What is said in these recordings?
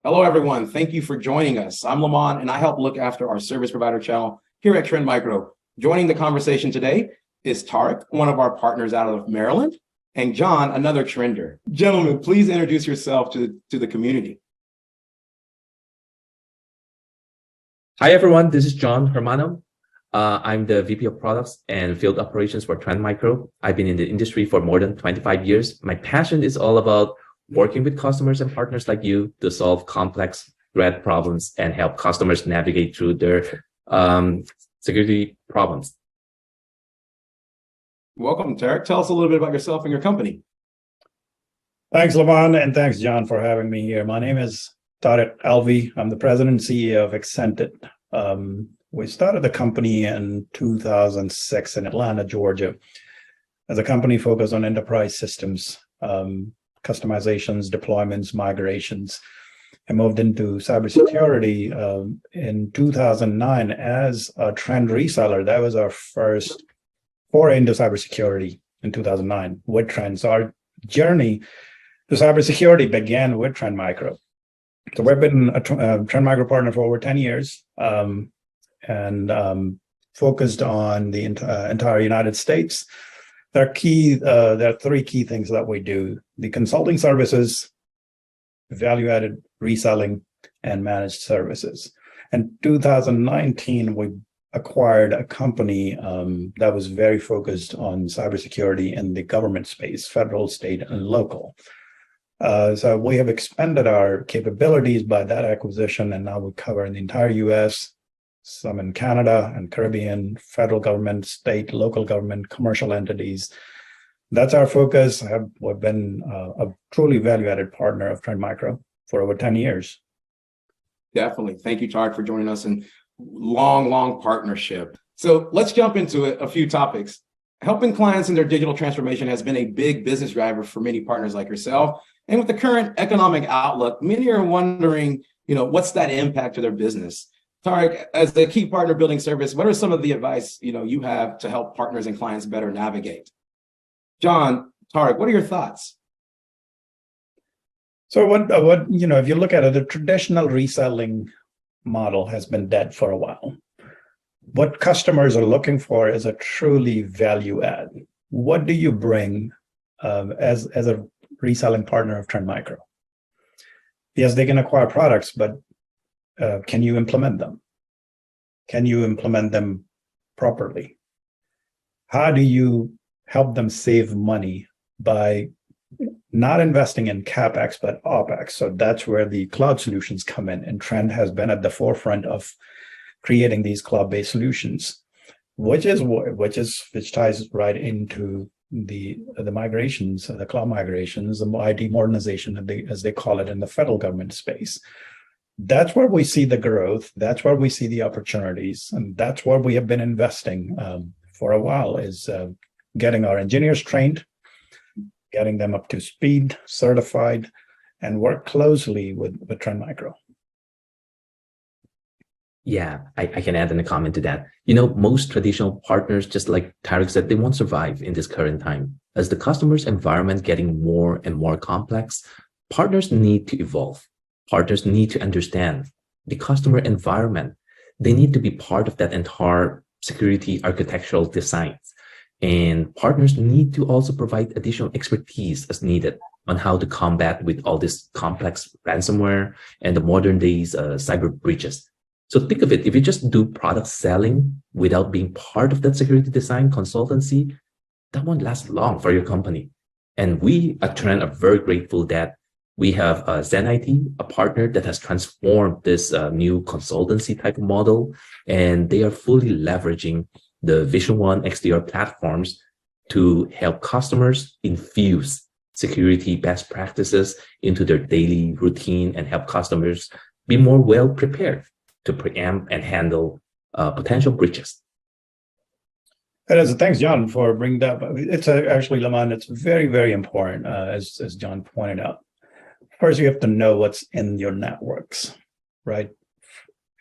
Hello, everyone. Thank you for joining us. I'm Lamont, and I help look after our service provider channel here at Trend Micro. Joining the conversation today is Tarek, one of our partners out of Maryland, and John, another trender. Gentlemen, please introduce yourself to the community. Hi, everyone. This is John Hermano. I'm the VP of Products and Field Operations for Trend Micro. I've been in the industry for more than 25 years. My passion is all about working with customers and partners like you to solve complex threat problems and help customers navigate through their security problems. Welcome, Tarek. Tell us a little bit about yourself and your company. Thanks, Lamont, and thanks, John, for having me here. My name is Tarek Alvi. I'm the president and CEO of Accented. We started the company in 2006 in Atlanta, Georgia, as a company focused on enterprise systems, customizations, deployments, migrations, and moved into cybersecurity in 2009 as a trend reseller. That was our first foray into cybersecurity in 2009 with Trend. So our journey to cybersecurity began with Trend Micro. So we've been a Trend Micro partner for over 10 years and focused on the entire United States. There are three key things that we do: the consulting services, value-added reselling, and managed services. In 2019, we acquired a company that was very focused on cybersecurity in the government space, federal, state, and local. So we have expanded our capabilities by that acquisition, and now we cover the entire US, some in Canada and Caribbean, federal government, state, local government, commercial entities. That's our focus. We've been a truly value-added partner of Trend Micro for over 10 years. Definitely. Thank you, Tarek, for joining us, and long partnership. So let's jump into it, a few topics. Helping clients in their digital transformation has been a big business driver for many partners like yourself. And with the current economic outlook, many are wondering, what's that impact to their business? Tarek, as the key partner building service, what are some of the advice you have to help partners and clients better navigate? John, Tarek, what are your thoughts? So what if you look at it, the traditional reselling model has been dead for a while. What customers are looking for is a truly value add. What do you bring as a reselling partner of Trend Micro? Yes, they can acquire products, but can you implement them? Can you implement them properly? How do you help them save money by not investing in CapEx, but OpEx? So that's where the cloud solutions come in. And Trend has been at the forefront of creating these cloud-based solutions, which ties right into the migrations, the cloud migrations, the IT modernization, as they call it in the federal government space. That's where we see the growth. That's where we see the opportunities, and that's where we have been investing for a while. Is getting our engineers trained, getting them up to speed, certified, and work closely with Trend Micro. Yeah, I can add in a comment to that. Most traditional partners, just like Tarek said, they won't survive in this current time. As the customer's environment getting more and more complex, partners need to evolve. Partners need to understand the customer environment. They need to be part of that entire security architectural design. And partners need to also provide additional expertise as needed on how to combat with all this complex ransomware and the modern days cyber breaches. So think of it, if you just do product selling without being part of that security design consultancy, that won't last long for your company. And we at Trend are very grateful that we have Zen IT, a partner that has transformed this new consultancy type of model, and they are fully leveraging the Vision One XDR platforms to help customers infuse security best practices into their daily routine and help customers be more well prepared to preempt and handle potential breaches. Thanks, John, for bringing that up. It's actually, Lamont, it's very, very important, as John pointed out. First, you have to know what's in your networks, right?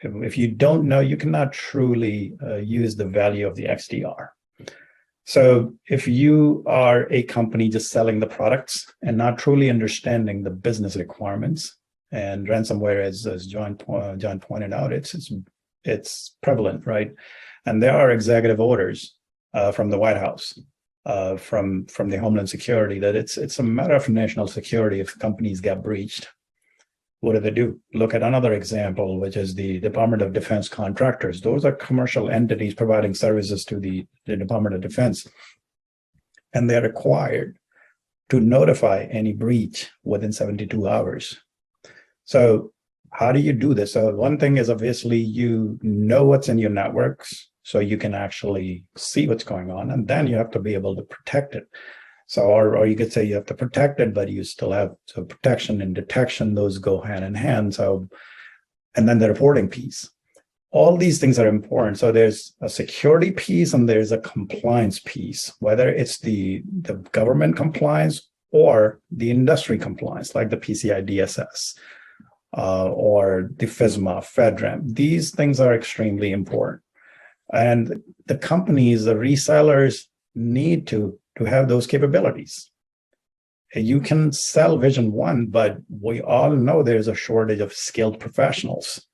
If you don't know, you cannot truly use the value of the XDR. So if you are a company just selling the products and not truly understanding the business requirements And ransomware, as John pointed out, it's prevalent, right? And there are executive orders from the White House, from the Homeland Security, that it's a matter of national security if companies get breached. What do they do? Look at another example, which is the Department of Defense contractors. Those are commercial entities providing services to the Department of Defense, and they're required to notify any breach within 72 hours. So how do you do this? So one thing is, obviously, you know what's in your networks, so you can actually see what's going on, and then you have to be able to protect it. So, or you could say you have to protect it, but you still have, so protection and detection, those go hand in hand. So, and then the reporting piece. All these things are important. So there's a security piece and there's a compliance piece, whether it's the government compliance or the industry compliance, like the PCI DSS or the FISMA, FedRAMP. These things are extremely important. And the companies, the resellers, need to have those capabilities. You can sell Vision One, but we all know there's a shortage of skilled professionals.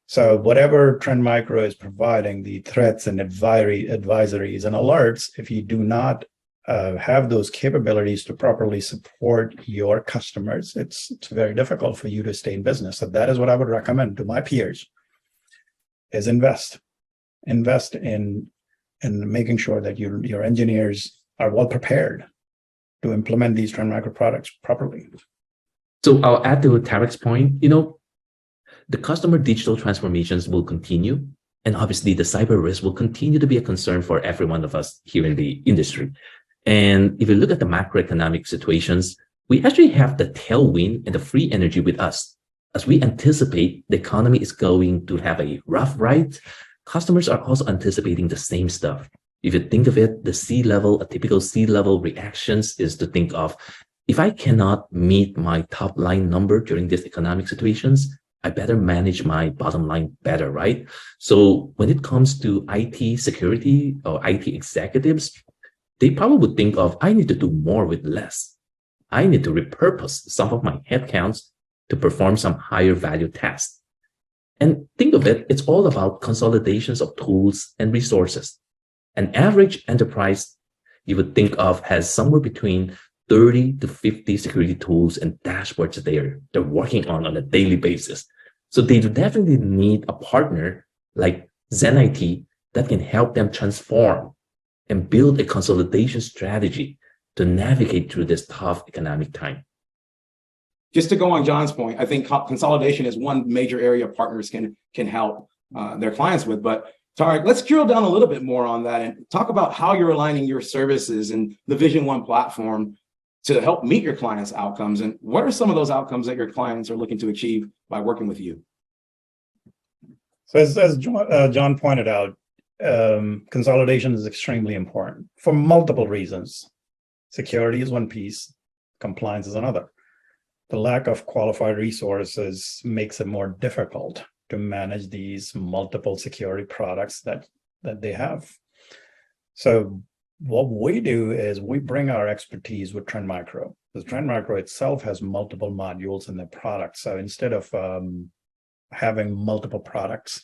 So whatever Trend Micro is providing, the threats and advisories and alerts, if you do not have those capabilities to properly support your customers, it's very difficult for you to stay in business. So that is what I would recommend to my peers, is invest in making sure that your engineers are well prepared to implement these Trend Micro products properly. So I'll add to Tarek's point, the customer digital transformations will continue. And obviously the cyber risk will continue to be a concern for every one of us here in the industry. And if you look at the macroeconomic situations, we actually have the tailwind and the free energy with us. As we anticipate the economy is going to have a rough ride, customers are also anticipating the same stuff. If you think of it, a typical C-level reactions is to think of, if I cannot meet my top line number during these economic situations, I better manage my bottom line better, right? So when it comes to IT security or IT executives, they probably would think of, I need to do more with less. I need to repurpose some of my headcounts to perform some higher value tasks. And think of it, it's all about consolidations of tools and resources. An average enterprise you would think of has somewhere between 30 to 50 security tools and dashboards that they're working on a daily basis. So they definitely need a partner like ZenIT that can help them transform and build a consolidation strategy to navigate through this tough economic time. Just to go on John's point, I think consolidation is one major area partners can help their clients with. But Tarek, let's drill down a little bit more on that and talk about how you're aligning your services and the Vision One platform to help meet your clients' outcomes. And what are some of those outcomes that your clients are looking to achieve by working with you? So as John pointed out, consolidation is extremely important for multiple reasons. Security is one piece, compliance is another. The lack of qualified resources makes it more difficult to manage these multiple security products that they have. So what we do is we bring our expertise with Trend Micro. The Trend Micro itself has multiple modules in the product. So instead of having multiple products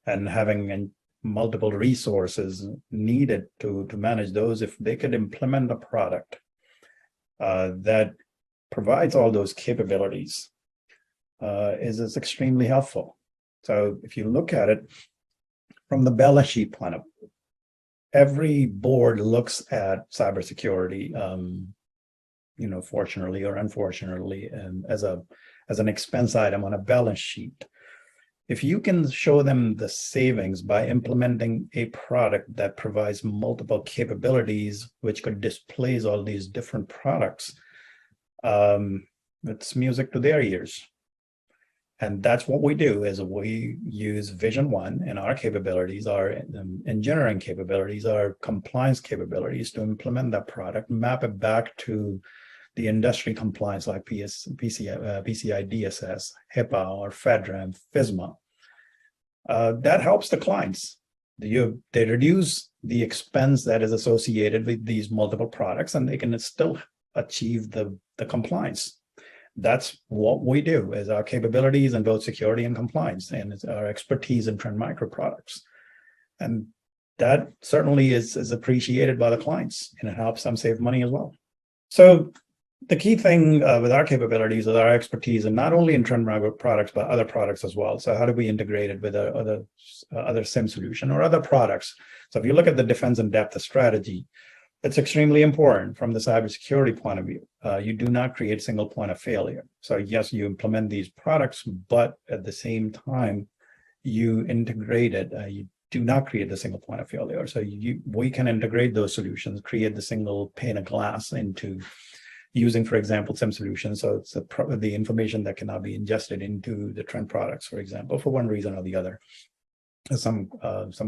and having multiple resources needed to manage those, if they could implement a product that provides all those capabilities, is extremely helpful. So if you look at it from the balance sheet point of view, every board looks at cybersecurity, fortunately or unfortunately, as an expense item on a balance sheet. If you can show them the savings by implementing a product that provides multiple capabilities, which could displace all these different products, it's music to their ears. And that's what we do, is we use Vision One and our capabilities, our engineering capabilities, our compliance capabilities to implement that product, map it back to the industry compliance like PCI DSS, HIPAA, or FedRAMP, FISMA. That helps the clients. They reduce the expense that is associated with these multiple products, and they can still achieve the compliance. that's what we do, is our capabilities in both security and compliance, and it's our expertise in Trend Micro products. And that certainly is appreciated by the clients, and it helps them save money as well. So the key thing with our capabilities is our expertise, and not only in Trend Micro products, but other products as well. So how do we integrate it with other SIM solution or other products? So if you look at the defense in depth of strategy, it's extremely important from the cybersecurity point of view. You do not create single point of failure. So yes, you implement these products, but at the same time, you integrate it. You do not create the single point of failure. So we can integrate those solutions, create the single pane of glass into using, for example, SIM solutions. So it's the information that cannot be ingested into the Trend products, for example, for one reason or the other. Some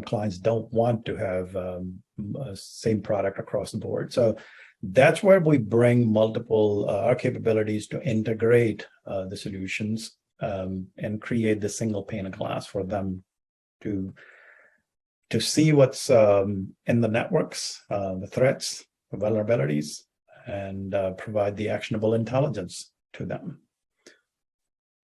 clients don't want to have same product across the board. So that's where we bring multiple our capabilities to integrate the solutions and create the single pane of glass for them to see what's in the networks, the threats, the vulnerabilities, and provide the actionable intelligence to them.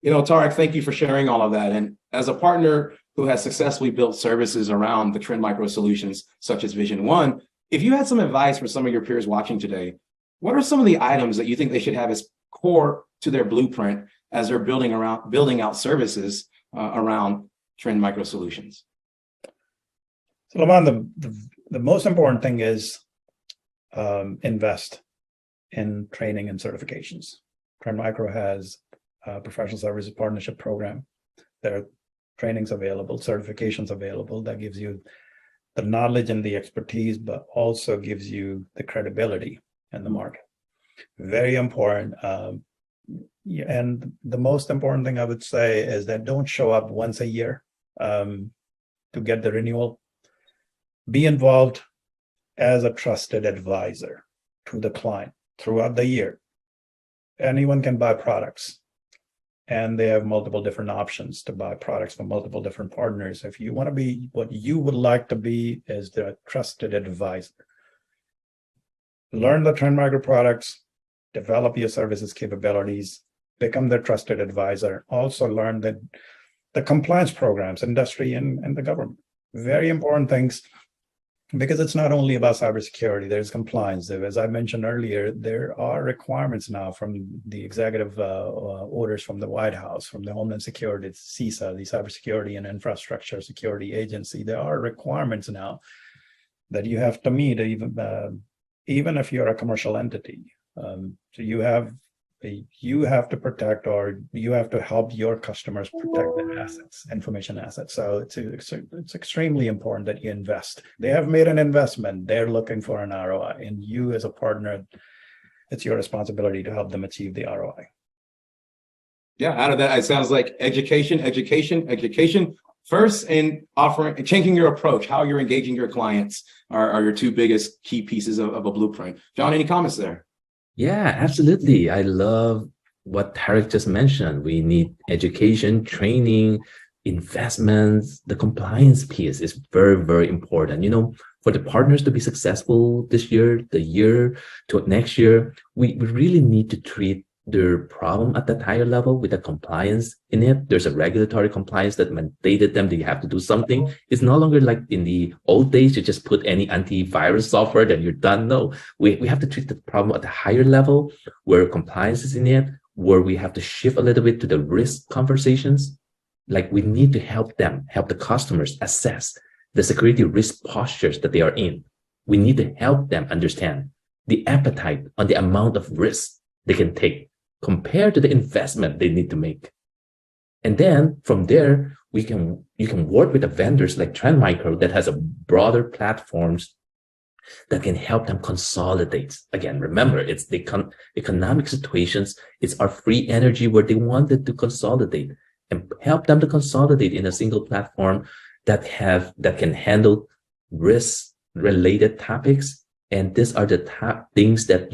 Tarek, thank you for sharing all of that. And as a partner who has successfully built services around the Trend Micro solutions, such as Vision One, if you had some advice for some of your peers watching today, what are some of the items that you think they should have as core to their blueprint as they're building out services around Trend Micro solutions? So, Lamont, the most important thing is invest in training and certifications. Trend Micro has a professional services partnership program. There are trainings available, certifications available that gives you the knowledge and the expertise, but also gives you the credibility in the market. Very important. And the most important thing I would say is that don't show up once a year to get the renewal. Be involved as a trusted advisor to the client throughout the year. Anyone can buy products, and they have multiple different options to buy products from multiple different partners. If you want to be, what you would like to be is the trusted advisor. Learn the Trend Micro products, develop your services capabilities, become the trusted advisor. Also learn the compliance programs, industry and the government. Very important things, because it's not only about cybersecurity, there's compliance. As I mentioned earlier, there are requirements now from the executive orders from the White House, from the Homeland Security, CISA, the Cybersecurity and Infrastructure Security Agency. There are requirements now that you have to meet, even if you're a commercial entity. So you have to protect, or you have to help your customers protect their assets, information assets. So it's extremely important that you invest. They have made an investment. They're looking for an ROI. And you as a partner, it's your responsibility to help them achieve the ROI. Yeah, out of that, it sounds like education first, and offering, changing your approach, how you're engaging your clients are your two biggest key pieces of a blueprint. John, any comments there? Yeah, absolutely. I love what Tarek just mentioned. We need education, training, investments. The compliance piece is very, very important. For the partners to be successful this year, the year to next year, we really need to treat their problem at that higher level with the compliance in it. There's a regulatory compliance that mandated them that you have to do something. It's no longer like in the old days, you just put any antivirus software, then you're done. No, we have to treat the problem at a higher level where compliance is in it, where we have to shift a little bit to the risk conversations. Like we need to help the customers assess the security risk postures that they are in. We need to help them understand the appetite on the amount of risk they can take compared to the investment they need to make. And then from there, you can work with the vendors like Trend Micro that has a broader platforms that can help them consolidate. Again, remember, it's the economic situations, it's our free energy where they wanted to consolidate and help them to consolidate in a single platform that can handle risk-related topics. And these are the top things that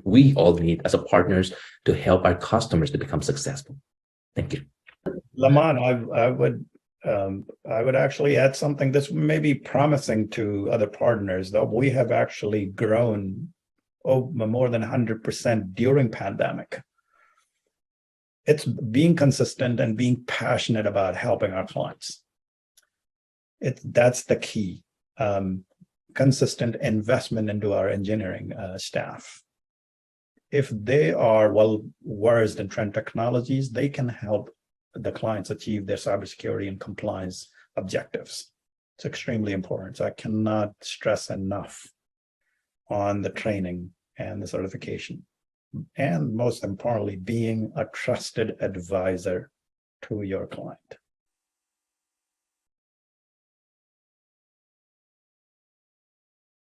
we all need as a partners to help our customers to become successful. Thank you. Lamont, I would actually add something that's maybe promising to other partners, though. We have actually grown more than 100% during pandemic. it's being consistent and being passionate about helping our clients. That's the key. Consistent investment into our engineering staff. If they are well versed in trend technologies, they can help the clients achieve their cybersecurity and compliance objectives. It's extremely important. So I cannot stress enough on the training and the certification. And most importantly, being a trusted advisor to your client.